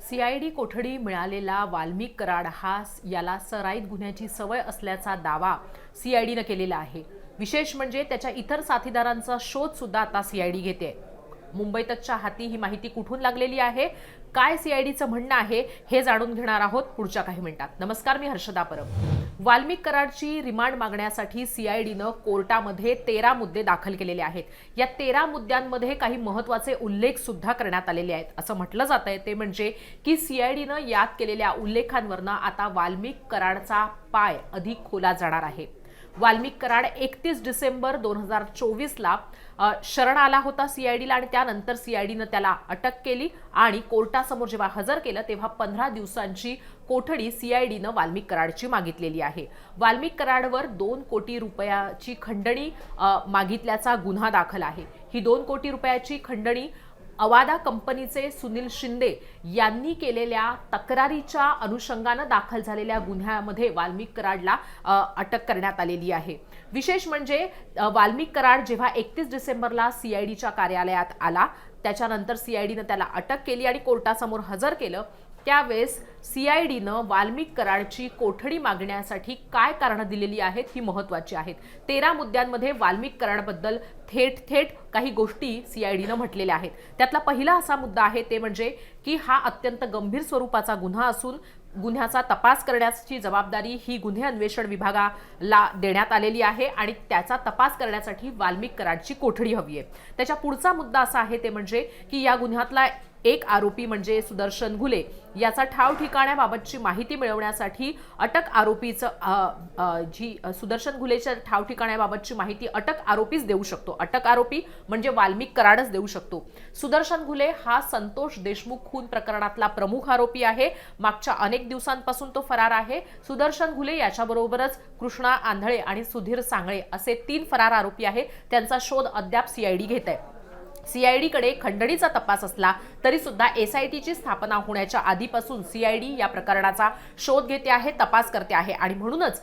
CID कोठडी मिळालेला वाल्मिक कराड याला सराईत गुन्ह्याची सवय असल्याचा दावा सीआयडीने केलेला आहे। विशेष म्हणजे त्याच्या इतर साथीदारांचा शोध सुद्धा आता सीआयडी घेते। मुंबईतच्या हाती ही माहिती कुठून लागलेली आहे, काय सीआयडीचं म्हणणं आहे हे जाणून घेणार आहोत पुढच्या काही मिनिटात। नमस्कार, मी हर्षदा परब। वाल्मिक कराडची रिमांड मागण्यासाठी सीआयडीनं कोर्टामध्ये 13 मुद्दे दाखल केलेले आहेत। या 13 मुद्द्यांमध्ये काही महत्त्वाचे उल्लेख सुद्धा करण्यात आलेले आहेत। असं म्हटलं जातंय ते म्हणजे की सीआयडीनं यात केलेल्या उल्लेखांवरनं आता वाल्मिक कराडचा पाय अधिक खोला जाणार आहे। वाल्मिक कराड 31 डिसेंबर 2024 ला शरण आला होता सीआयडीला आणि त्यानंतर सीआयडीनं त्याला अटक केली आणि कोर्टासमोर जेव्हा हजर केलं तेव्हा 15 दिवसांची कोठडी सीआयडीनं वाल्मिक कराडची मागितलेली आहे। वाल्मिक कराडवर 2 कोटी रुपयाची खंडणी मागितल्याचा गुन्हा दाखल आहे। ही 2 कोटी रुपयाची खंडणी अवादा कंपनीचे सुनील शिंदे यांनी केलेल्या तक्रारीच्या अनुषंगाने दाखल झालेल्या गुन्ह्यामध्ये वाल्मिक कराडला अटक करण्यात आलेली आहे। विशेष म्हणजे वाल्मिक कराड जेव्हा 31 डिसेंबरला सीआयडीच्या कार्यालयात आला त्याच्यानंतर सीआयडीने त्याला अटक केली आणि कोर्टासमोर हजर केलं। त्यावेळेस सीआयडीनं वाल्मिक कराडची कोठडी मागण्यासाठी काय कारणं दिलेली आहेत ही महत्त्वाची आहेत। 13 मुद्द्यांमध्ये वाल्मिक कराडबद्दल थेट काही गोष्टी सीआयडीनं म्हटलेल्या आहेत। त्यातला पहिला असा मुद्दा आहे ते म्हणजे की हा अत्यंत गंभीर स्वरूपाचा गुन्हा असून गुन्ह्याचा तपास करण्याची जबाबदारी ही गुन्हे अन्वेषण विभागाला देण्यात आलेली आहे आणि त्याचा तपास करण्यासाठी वाल्मिक कराडची कोठडी हवी आहे। त्याच्या पुढचा मुद्दा असा आहे ते म्हणजे की या गुन्ह्यातला एक आरोपी म्हणजे सुदर्शन घुले याचा ठाव ठिकाण्याबाबतची माहिती मिळवण्यासाठी अटक आरोपीचं जी सुदर्शन घुलेच्या ठाव ठिकाण्याबाबतची माहिती अटक आरोपीच देऊ शकतो। अटक आरोपी म्हणजे वाल्मिक कराडच देऊ शकतो। सुदर्शन घुले हा संतोष देशमुख खून प्रकरणातला प्रमुख आरोपी आहे। मागच्या अनेक दिवसांपासून तो फरार आहे। सुदर्शन घुले याच्याबरोबरच कृष्णा आंधळे आणि सुधीर सांगळे असे 3 फरार आरोपी आहेत। त्यांचा शोध अद्याप सीआयडी घेत आहे। सीआयडीकडे खंडणीचा तपास असला तरी सुद्धा एसआयटीची स्थापना होण्याच्या आधीपासून सीआयडी या प्रकरणाचा शोध घेते आहे, तपास करते आहे आणि म्हणूनच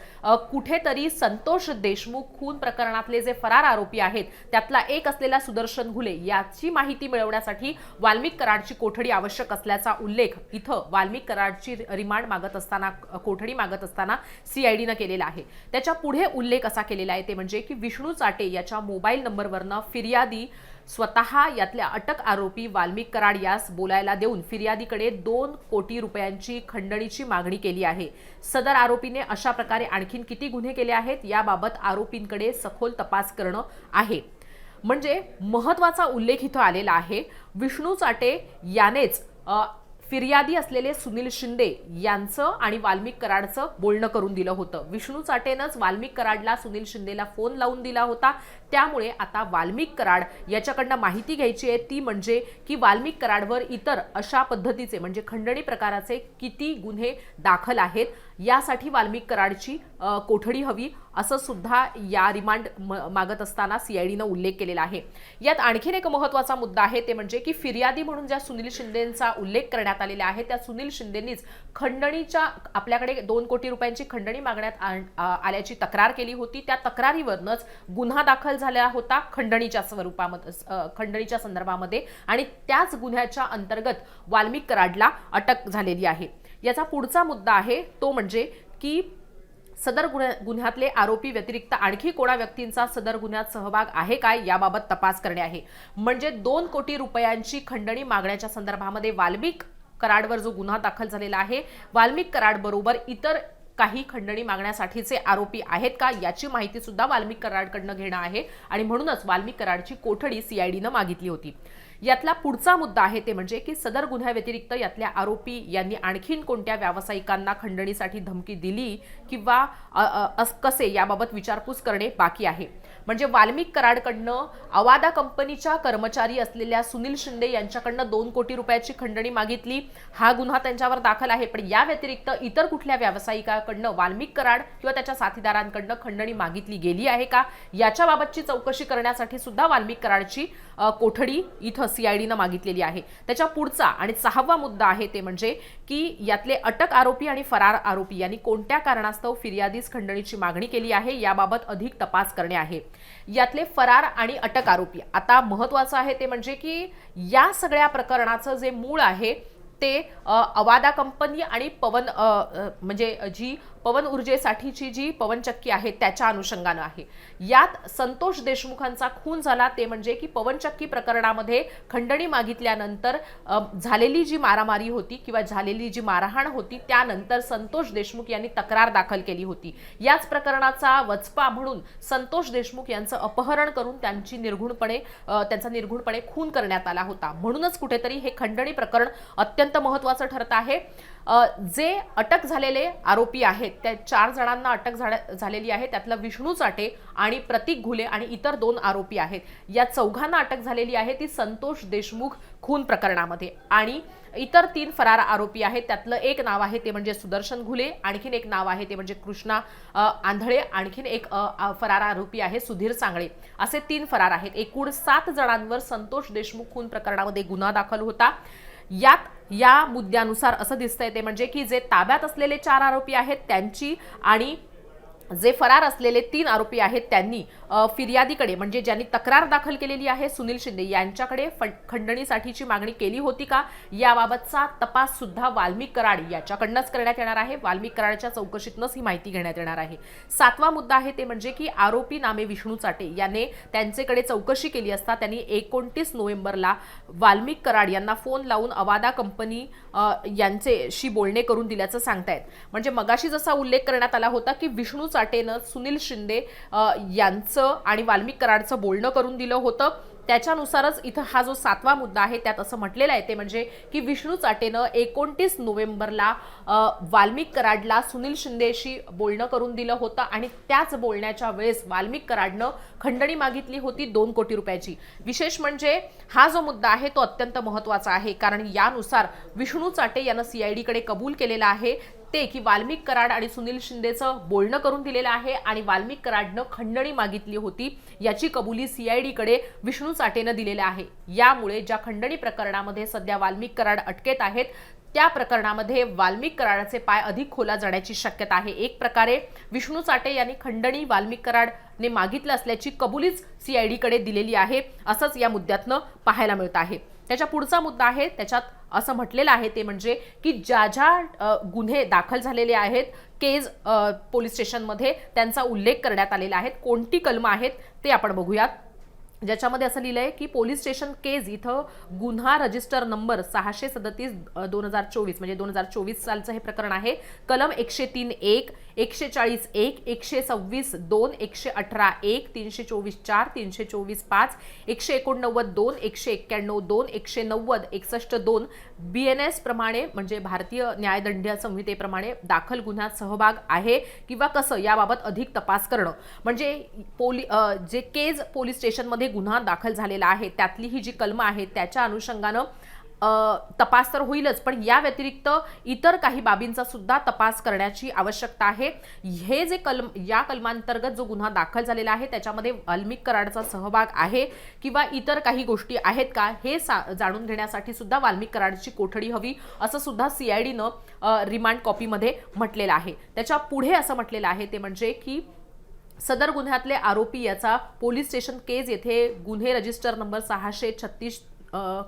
कुठेतरी संतोष देशमुख खून प्रकरणातले जे फरार आरोपी आहेत त्यातला एक असलेला सुदर्शन घुले याची माहिती मिळवण्यासाठी वाल्मिक कराडची कोठडी आवश्यक असल्याचा उल्लेख इथं वाल्मिक कराडची रिमांड मागत असताना कोठडी मागत असताना सीआयडीनं केलेला आहे। त्याच्या पुढे उल्लेख असा केलेला आहे ते म्हणजे की विष्णू चाटे याच्या मोबाईल नंबरवरनं फिर्यादी स्वतः यातल्या अटक आरोपी वाल्मिक कराड यास बोलायला देऊन फिर्यादीकडे 2 कोटी रुपयांची खंडणीची मागणी केली आहे। सदर आरोपीने अशा प्रकारे आणखीन किती गुन्हे केले आहेत याबाबत आरोपींकडे सखोल तपास करणं आहे। म्हणजे महत्त्वाचा उल्लेख इथं आलेला आहे। विष्णू चाटे यानेच फिर्यादी असलेले सुनील शिंदे यांचं आणि वाल्मिक कराडचं बोलणं करून दिलं होतं। विष्णू चाटेनंच वाल्मिक कराडला सुनील शिंदेला फोन लावून दिला होता। त्यामुळे आता वाल्मिक कराड याच्याकडनं माहिती घ्यायची आहे ती म्हणजे की वाल्मिक कराडवर इतर अशा पद्धतीचे म्हणजे खंडणी प्रकाराचे किती गुन्हे दाखल आहेत यासाठी वाल्मिक कराडची कोठडी हवी असं सुद्धा या रिमांड मागत असताना सीआयडीनं उल्लेख केलेला आहे। यात आणखीन एक महत्त्वाचा मुद्दा आहे ते म्हणजे की फिर्यादी म्हणून ज्या सुनील शिंदेंचा उल्लेख करण्यात आलेला आहे त्या सुनील शिंदेंनीच खंडणीच्या आपल्याकडे 2 कोटी रुपयांची खंडणी मागण्यात आल्याची तक्रार केली होती। त्या तक्रारीवरनच गुन्हा दाखल झाला होता खंडणीच्या स्वरूपामध्ये खंडणीच्या संदर्भामध्ये आणि त्याच गुन्ह्याच्या अंतर्गत वाल्मिक कराडला अटक झालेली आहे। याचा पुढचा मुद्दा आहे तो म्हणजे की सदर गुन्ह्यातले आरोपी व्यतिरिक्त आणखी कोणा व्यक्तींचा सदर गुन्ह्यात सहभाग आहे काय याबाबत तपास करणे आहे। म्हणजे 2 कोटी रुपयांची खंडणी मागण्याच्या संदर्भामध्ये वाल्मिक कराडवर जो गुन्हा दाखल झालेला आहे वाल्मिक कराड बरोबर इतर काही खंडणी मागण्यासाठीचे आरोपी आहेत का याची माहिती सुद्धा वाल्मिक कराडकडनं घेणं आहे आणि म्हणूनच वाल्मिक कराडची कोठडी सीआयडीनं मागितली होती। यातला पुढचा मुद्दा आहे ते म्हणजे की सदर गुन्ह्या व्यतिरिक्त यातल्या आरोपी यांनी आणखीन कोणत्या व्यावसायिकांना खंडणीसाठी धमकी दिली किंवा कसे याबाबत विचारपूस करणे बाकी आहे। म्हणजे वाल्मिक कराडकडनं अवादा कंपनीच्या कर्मचारी असलेल्या सुनील शिंदे यांच्याकडनं 2 कोटी रुपयाची खंडणी मागितली, हा गुन्हा त्यांच्यावर दाखल आहे। पण या व्यतिरिक्त इतर कुठल्या व्यावसायिकाकडनं वाल्मिक कराड किंवा त्याच्या साथीदारांकडनं खंडणी मागितली गेली आहे का याच्याबाबतची चौकशी करण्यासाठी सुद्धा वाल्मिक कराडची कोठडी इथं सीआयडीनं मागितलेली आहे। त्याच्या पुढचा आणि 6वा मुद्दा आहे ते म्हणजे की यातले अटक आरोपी आणि फरार आरोपी यांनी कोणत्या कारणास्तव फिर्यादीस खंडणीची मागणी केली आहे याबाबत अधिक तपास करणे आहे। यातले फरार आणि अटक आरोपी आता महत्त्वाचं आहे ते म्हणजे की या सगळ्या प्रकरणाचं जे मूळ आहे ते अवादा कंपनी आणि पवन म्हणजे जी पवन ऊर्जेसाठीची जी पवनचक्की आहे त्याच्या अनुषंगानं आहे। यात संतोष देशमुखांचा खून झाला ते म्हणजे की पवनचक्की प्रकरणामध्ये खंडणी मागितल्यानंतर झालेली जी मारामारी होती किंवा झालेली जी मारहाण होती त्यानंतर संतोष देशमुख यांनी तक्रार दाखल केली होती। याच प्रकरणाचा वचपा म्हणून संतोष देशमुख यांचं अपहरण करून त्यांचा निर्घुणपणे खून करण्यात आला होता। म्हणूनच कुठेतरी हे खंडणी प्रकरण अत्यंत महत्त्वाचं ठरत आहे। जे अटक झालेले आरोपी आहेत त्या 4 जणांना अटक झालेली आहे। त्यातलं विष्णू चाटे आणि प्रतीक घुले आणि इतर 2 आरोपी आहेत। या चौघांना अटक झालेली आहे ती संतोष देशमुख खून प्रकरणामध्ये आणि इतर 3 फरार आरोपी आहेत। त्यातलं एक नाव आहे ते म्हणजे सुदर्शन घुले, आणखीन एक नाव आहे ते म्हणजे कृष्णा आंधळे, आणखीन एक फरार आरोपी आहे सुधीर सांगळे। असे 3 फरार आहेत। एकूण 7 जणांवर संतोष देशमुख खून प्रकरणामध्ये गुन्हा दाखल होता। या मुद्द्यानुसार असं दिसतंय ते म्हणजे की जे ताब्यात असलेले 4 आरोपी आहेत त्यांची आणि जे फरार असलेले 3 आरोपी आहेत त्यांनी फिर्यादीकडे म्हणजे ज्यांनी तक्रार दाखल केलेली आहे सुनील शिंदे यांच्याकडे खंडणीसाठीची मागणी केली होती का याबाबतचा तपास सुद्धा वाल्मिक कराड याच्याकडनंच करण्यात येणार आहे। वाल्मिक कराडच्या चौकशीतनंच ही माहिती घेण्यात येणार आहे। 7वा मुद्दा आहे ते म्हणजे की आरोपी नामे विष्णू चाटे याने त्यांचेकडे चौकशी केली असता त्यांनी 29 नोव्हेंबरला वाल्मिक कराड यांना फोन लावून अवादा कंपनी यांचेशी बोलणे करून दिल्याचं सांगतायत। म्हणजे मगाशी जसा उल्लेख करण्यात आला होता की विष्णू चाटेनं सुनील शिंदे यांचं आणि वाल्मिक कराडचं बोलणं करून दिलं होतं त्याच्यानुसारच इथं हा जो 7वा मुद्दा आहे त्यात असं म्हटलेलं आहे ते म्हणजे की विष्णू चाटेनं 29 नोव्हेंबरला वाल्मिक कराडला सुनील शिंदेशी बोलणं करून दिलं होतं आणि त्याच बोलण्याच्या वेळेस वाल्मिक कराडनं खंडणी मागितली होती 2 कोटी रुपयाची। विशेष म्हणजे हा जो मुद्दा आहे तो अत्यंत महत्त्वाचा आहे कारण यानुसार विष्णू चाटे यानं CID कडे कबूल केलेला आहे ते की वाल्मिक कराड आणि सुनील शिंदेचं बोलणं करून दिलेलं आहे आणि वाल्मिक कराडनं खंडणी मागितली होती याची कबुली CID कडे विष्णू चाटेनं दिलेलं आहे। यामुळे ज्या खंडणी प्रकरणामध्ये सध्या वाल्मिक कराड अटकेत आहेत त्या प्रकरणामध्ये वाल्मिक कराडाचे पाय अधिक खोला जाण्याची शक्यता आहे। एक प्रकारे विष्णू चाटे यांनी खंडणी वाल्मिक कराडने मागितलं असल्याची कबुलीच CID कडे दिलेली आहे असंच या मुद्द्यातनं पाहायला मिळत आहे। त्याच्या पुढचा मुद्दा आहे त्याच्यात असं म्हटलेलं आहे ते म्हणजे की ज्या गुन्हे दाखल झालेले आहेत केज पोलीस स्टेशनमध्ये त्यांचा उल्लेख करण्यात आलेला आहे। कोणती कलमं आहेत ते आपण बघूयात। ज्याच्यामध्ये असं लिहिलंय की पोलीस स्टेशन केज इथं गुन्हा रजिस्टर नंबर 637/2024 म्हणजे 2024 सालचं हे प्रकरण आहे। कलम 103(1), 140(1), 126(2), 118(1), 324(4), 324(5), 189(2), 191(2), 190, 61(2) BNS प्रमाणे म्हणजे भारतीय न्यायदंड संहितेप्रमाणे दाखल गुन्ह्यात सहभाग आहे किंवा कसं याबाबत अधिक तपास करणं म्हणजे जे केज पोलीस स्टेशनमध्ये गुन्हा दाखल झालेला आहे त्यातली ही जी कलमं आहेत त्याच्या अनुषंगानं तपास तर होईलच पण या व्यतिरिक्त इतर काही बाबींचा सुद्धा तपास करण्याची आवश्यकता आहे। हे जे या कलमांतर्गत जो गुन्हा दाखल झालेला आहे त्याच्यामध्ये वाल्मिक कराडचा सहभाग आहे किंवा इतर काही गोष्टी आहेत का हे जाणून घेण्यासाठी सुद्धा वाल्मिक कराडची कोठडी हवी असं सुद्धा CIDनं रिमांड कॉपीमध्ये म्हटलेलं आहे। त्याच्या पुढे असं म्हटलेलं आहे ते म्हणजे की सदर गुन्ह्यातले आरोपी याचा पोलीस स्टेशन केज येथे गुन्हे रजिस्टर नंबर 636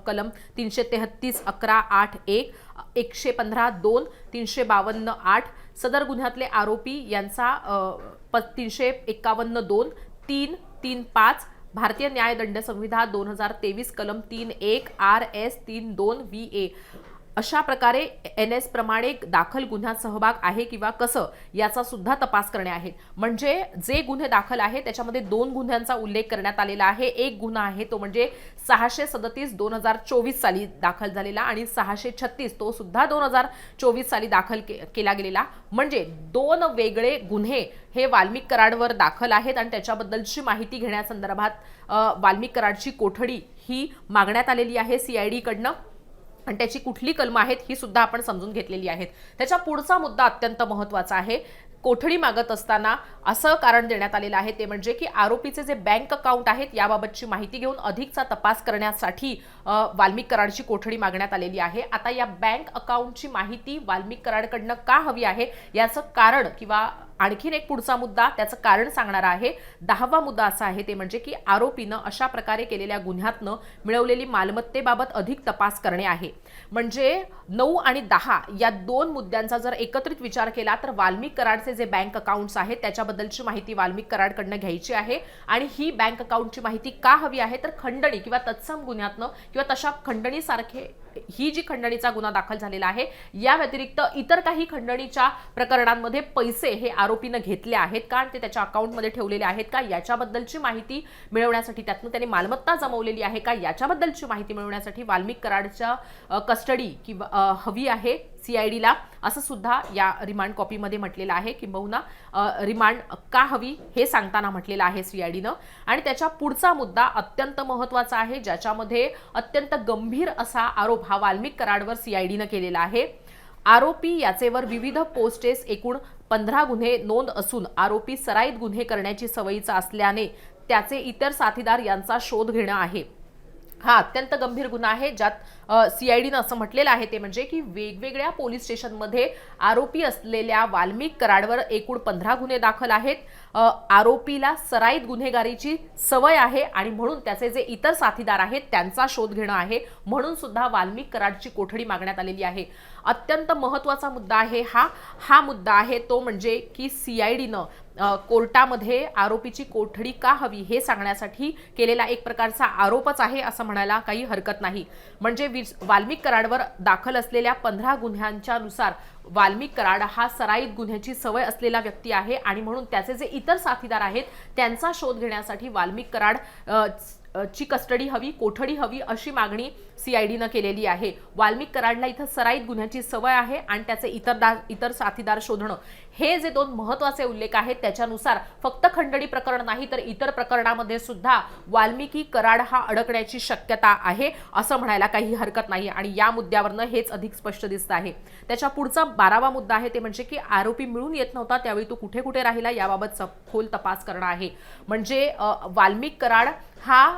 कलम 333(11)(8)(1), 115(2), 352(8) सदर गुन्ह्यातले आरोपी यांचा 351(2), 3, 3(5) भारतीय न्यायदंड संहिता 2023 कलम 3(1) RS 3(2) VA अशा प्रकारे NS प्रमाणे दाखल गुन्ह्यात सहभाग आहे किंवा कसं याचा सुद्धा तपास करणे आहेत। म्हणजे जे गुन्हे दाखल आहे त्याच्यामध्ये 2 गुन्ह्यांचा उल्लेख करण्यात आलेला आहे। एक गुन्हा आहे तो म्हणजे 637/2024 साली दाखल झालेला आणि 636 तो सुद्धा 2024 साली दाखल केला गेलेला म्हणजे 2 वेगळे गुन्हे हे वाल्मिक कराडवर दाखल आहेत आणि त्याच्याबद्दलची माहिती घेण्यासंदर्भात वाल्मिक कराडची कोठडी ही मागण्यात आलेली आहे CID कडनं आणि त्याची कुठली कलमं आहेत ही सुद्धा आपण समजून घेतलेली आहेत। त्याच्या पुढचा मुद्दा अत्यंत महत्त्वाचा आहे। कोठडी मागत असताना असं कारण देण्यात आलेलं आहे ते म्हणजे की आरोपीचे जे बँक अकाउंट आहेत याबाबतची माहिती घेऊन अधिकचा तपास करण्यासाठी वाल्मिक कराडची कोठडी मागण्यात आलेली आहे। आता या बँक अकाउंटची माहिती वाल्मिक कराडकडनं का हवी आहे याचं कारण किंवा आणखीन एक पुढचा मुद्दा त्याचं कारण सांगणारा आहे. 10वा मुद्दा असा आहे ते म्हणजे की आरोपीनं अशा प्रकारे केलेल्या गुन्ह्यातनं मिळवलेली मालमत्तेबाबत अधिक तपास करणे आहे. म्हणजे 9 आणि 10 या दोन मुद्द्यांचा जर एकत्रित विचार केला तर वाल्मिक कराडचे जे बँक अकाउंट्स आहेत त्याच्याबद्दलची माहिती वाल्मिक कराडकडनं घ्यायची आहे. आणि ही बँक अकाउंटची माहिती का हवी आहे तर खंडणी किंवा तत्सम गुन्ह्यातनं किंवा तशा खंडणीसारखे ही जी खंडणीचा गुन्हा दाखल झालेला आहे या व्यतिरिक्त इतर काही खंडणीच्या प्रकरणांमध्ये पैसे हे आरोपीनं घेतले आहेत का, ते त्याच्या अकाउंटमध्ये ठेवलेले आहेत का याच्याबद्दलची माहिती मिळवण्यासाठी, त्यातनं त्याने मालमत्ता जमवलेली आहे का याच्याबद्दलची माहिती मिळवण्यासाठी वाल्मिक कराडच्या कस्टडी किंवा हवी आहे सीआयडीला, असं सुद्धा या रिमांड कॉपीमध्ये म्हटलेलं आहे. किंबहुना रिमांड का हवी हे सांगताना म्हटलेलं आहे सीआयडीनं. आणि त्याच्या पुढचा मुद्दा अत्यंत महत्त्वाचा आहे, ज्याच्यामध्ये अत्यंत गंभीर असा आरोप हा वाल्मिक कराडवर सीआयडीनं केलेला आहे. आरोपी याचेवर विविध पोस्टेस एकूण 15 गुन्हे नोंद असून आरोपी सराईत गुन्हे करण्याची सवयीचा असल्याने त्याचे इतर साथीदार यांचा शोध घेणं आहे. हा अत्यंत गंभीर गुन्हा आहे, ज्यात सीआयडीनं असं म्हटलेलं आहे ते म्हणजे की वेगवेगळ्या पोलीस स्टेशनमध्ये आरोपी असलेल्या वाल्मिक कराडवर एकूण 15 गुन्हे दाखल आहेत. आरोपीला सराईत गुन्हेगारीची सवय आहे आणि म्हणून त्याचे जे इतर साथीदार आहेत त्यांचा शोध घेणं आहे, म्हणून सुद्धा वाल्मिक कराडची कोठडी मागण्यात आलेली आहे. अत्यंत महत्त्वाचा मुद्दा आहे हा मुद्दा आहे तो म्हणजे की सीआयडीनं कोर्टामध्ये आरोपीची कोठडी का हवी हे सांगण्यासाठी केलेला एक प्रकारचा आरोपच आहे असं म्हणायला काही हरकत नाही. म्हणजे वाल्मिक कराडवर दाखल असलेल्या 15 गुन्ह्यांच्या नुसार वाल्मिक कराड हा सराईत गुन्ह्याची सवय असलेला व्यक्ती आहे आणि म्हणून त्याचे जे इतर साथीदार आहेत त्यांचा शोध घेण्यासाठी वाल्मिक कराड ची कस्टडी हवी, कोठडी हवी अशी मागणी सीआयडीनं केलेली आहे. वाल्मिक कराडला इथं सराईत गुन्ह्याची सवय आहे आणि त्याचे इतर साथीदार शोधणं हे जे दोन महत्त्वाचे उल्लेख आहेत त्याच्यानुसार फक्त खंडणी प्रकरण नाही तर इतर प्रकरणामध्ये सुद्धा वाल्मिकी कराड हा अडकण्याची शक्यता आहे असं म्हणायला काही हरकत नाही. आणि या मुद्द्यावरनं हेच अधिक स्पष्ट दिसतं आहे. त्याच्या पुढचा 12वा मुद्दा आहे ते म्हणजे की आरोपी मिळून येत नव्हता त्यावेळी तो कुठे कुठे राहिला याबाबत सखोल तपास करणं आहे. म्हणजे वाल्मिक कराड हा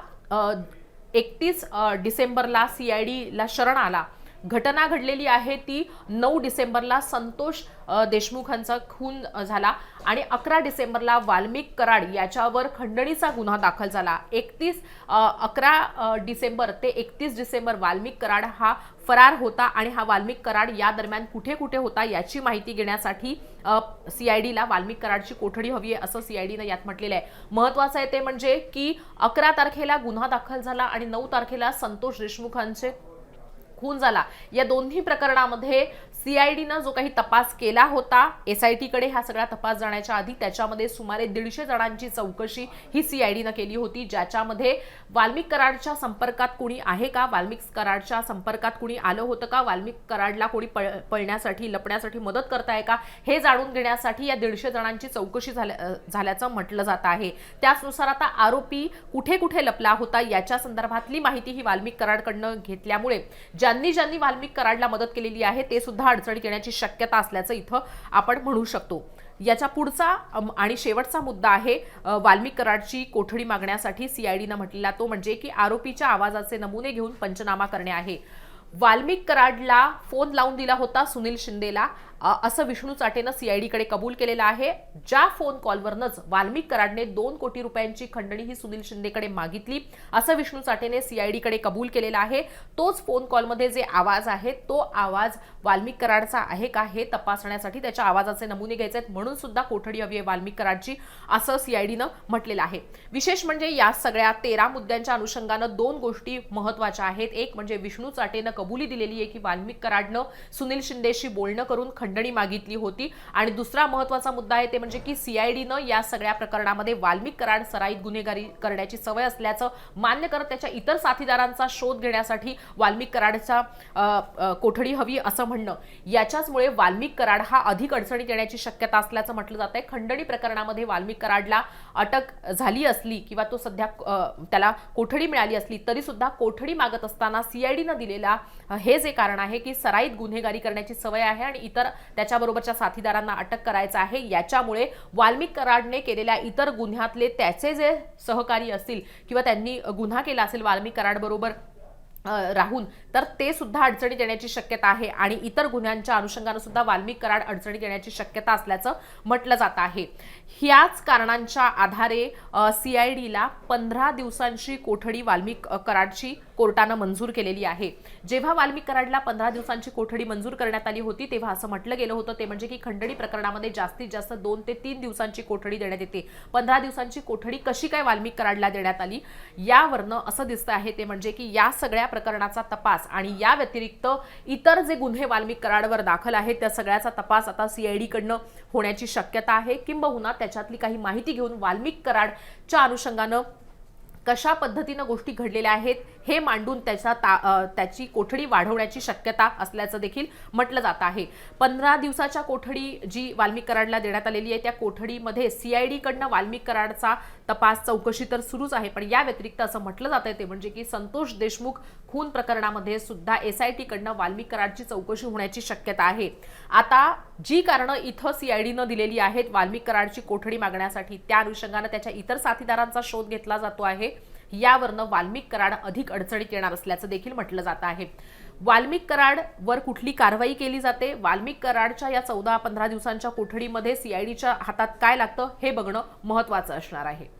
31 डिसेंबरला सीआयडीला शरण आला. घटना घडलेली आहे ती 9 डिसेंबरला संतोष देशमुखांचा खून झाला आणि 11 डिसेंबरला वाल्मिक कराड याच्यावर खंडणीचा गुन्हा दाखल झाला. 11 डिसेंबर ते 31 डिसेंबर वाल्मिक कराड हा फरार होता आणि हा वाल्मिक कराड या दरम्यान कुठे कुठे होता याची माहिती घेण्यासाठी सीआयडीला वाल्मिक कराडची कोठडी हवी आहे असं सीआयडीनं यात म्हटलेलं आहे. महत्त्वाचं आहे ते म्हणजे की 11 तारखेला गुन्हा दाखल झाला आणि 9 तारखेला संतोष देशमुखांचे खून झाला. या दोन्ही प्रकरणामध्ये सीआयडीनं जो काही तपास केला होता एसआयटी कडे हा सगळा तपास जाण्याच्या आधी त्याच्यामध्ये सुमारे 150 जणांची चौकशी ही सीआयडीनं केली होती, ज्याच्यामध्ये वाल्मिक कराडच्या संपर्कात कोणी आहे का, वाल्मिक कराडच्या संपर्कात कोणी आलं होतं का, वाल्मिक कराडला कोणी पळण्यासाठी लपण्यासाठी मदत करताय का हे जाणून घेण्यासाठी या 150 जणांची चौकशी झाल्याचं म्हटलं जात आहे. त्याचनुसार आता आरोपी कुठे कुठे लपला होता याच्या संदर्भातली माहिती ही वाल्मिक कराडकडनं घेतल्यामुळे ज्यांनी वाल्मिक कराडला मदत केलेली आहे ते सुद्धा अडचणीत येण्याची शक्यता असल्याचं इथं आपण म्हणू शकतो. याच्या पुढचा आणि शेवटचा मुद्दा आहे वाल्मिक कराडची कोठडी मागण्यासाठी सीआयडीनं म्हटलेला तो म्हणजे की आरोपीच्या आवाजाचे नमुने घेऊन पंचनामा करणे आहे. वाल्मिक कराडला फोन लावून दिला होता सुनील शिंदेला असं विष्णू चाटेनं सीआयडीकडे कबूल केलेलं आहे. ज्या फोन कॉलवरनच वाल्मिक कराडने 2 कोटी रुपयांची खंडणी ही सुनील शिंदेकडे मागितली असं विष्णू चाटेने सीआयडीकडे कबूल केलेला आहे. तोच फोन कॉलमध्ये जे आवाज आहे तो आवाज वाल्मिक कराडचा आहे का हे तपासण्यासाठी त्याच्या आवाजाचे नमुने घ्यायचे आहेत, म्हणून सुद्धा कोठडी हवी आहे वाल्मिक कराडची असं सीआयडीनं म्हटलेलं आहे. विशेष म्हणजे या सगळ्या 13 मुद्द्यांच्या अनुषंगानं 2 गोष्टी महत्त्वाच्या आहेत. एक म्हणजे विष्णू चाटेनं कबुली दिलेली आहे की वाल्मिक कराडनं सुनील शिंदेशी बोलणं करून खंडणी मागितली होती आणि दुसरा महत्त्वाचा मुद्दा आहे ते म्हणजे की सीआयडीनं या सगळ्या प्रकरणामध्ये वाल्मिक कराड सराईत गुन्हेगारी करण्याची सवय असल्याचं मान्य करत त्याच्या इतर साथीदारांचा शोध घेण्यासाठी वाल्मिक कराडचा कोठडी हवी असं म्हणणं. याच्याचमुळे वाल्मिक कराड हा अधिक अडचणीत येण्याची शक्यता असल्याचं म्हटलं जात आहे. खंडणी प्रकरणामध्ये वाल्मिक कराडला अटक झाली असली किंवा तो सध्या त्याला कोठडी मिळाली असली तरी सुद्धा कोठडी मागत असताना सीआयडीनं दिलेला हे जे कारण आहे की सराईत गुन्हेगारी करण्याची सवय आहे आणि इतर त्याच्याबरोबरच्या साथीदारांना अटक करायचं आहे, याच्यामुळे वाल्मिक कराडने केलेल्या इतर गुन्ह्यातले त्याचे जे सहकारी असतील किंवा त्यांनी गुन्हा केला असेल वाल्मिक कराड बरोबर राहून तर ते सुद्धा अडचणीत येण्याची शक्यता आहे आणि इतर गुन्ह्यांच्या अनुषंगाने सुद्धा वाल्मिक कराड अडचणीत येण्याची शक्यता असल्याचं म्हटलं जात आहे. ह्याच कारणांच्या आधारे CIDला 15 दिवसांची कोठडी वाल्मिक कराडची कोर्टानं मंजूर केलेली आहे. जेव्हा वाल्मिक कराडला 15 दिवसांची कोठडी मंजूर करण्यात आली होती तेव्हा असं म्हटलं गेलं होतं ते म्हणजे की खंडणी प्रकरणामध्ये जास्तीत जास्त 2 ते 3 दिवसांची कोठडी देण्यात येते. 15 दिवसांची कोठडी कशी काय वाल्मिक कराडला देण्यात आली यावरनं असं दिसतं आहे ते म्हणजे की या सगळ्या प्रकरणाचा तपास आणि या व्यतिरिक्त इतर जे गुन्हे वाल्मिक कराडवर दाखल आहेत त्या सगळ्याचा तपास आता CID कडनं होण्याची शक्यता आहे. किंबहुना त्याच्यातली काही माहिती घेऊन वाल्मिक कराडच्या अनुषंगानं कशा पद्धतीनं गोष्टी घडलेल्या आहेत हे मांडून त्याची कोठडी वाढवण्याची शक्यता असल्याचं देखील म्हटलं जात आहे. 15 दिवसाच्या कोठडी जी वाल्मिक कराडला देण्यात आलेली आहे त्या कोठडीमध्ये CID कडनं वाल्मिक कराडचा तपास चौकशी तर सुरूच आहे, पण या व्यतिरिक्त असं म्हटलं जात आहे ते म्हणजे की संतोष देशमुख खून प्रकरणामध्ये सुद्धा SIT कडनं वाल्मिक कराडची चौकशी होण्याची शक्यता आहे. आता जी कारणं इथं CIDनं दिलेली आहेत वाल्मिक कराडची कोठडी मागण्यासाठी त्या अनुषंगानं त्याच्या इतर साथीदारांचा शोध घेतला जातो आहे. यावरनं वाल्मिक कराड अधिक अडचणीत येणार असल्याचं देखील म्हटलं जात आहे. वाल्मिक कराड वर कुठली कारवाई केली जाते, वाल्मिक कराडच्या या 14-15 दिवसांच्या कोठडीमध्ये CIDच्या हातात काय लागतं हे बघणं महत्त्वाचं असणार आहे.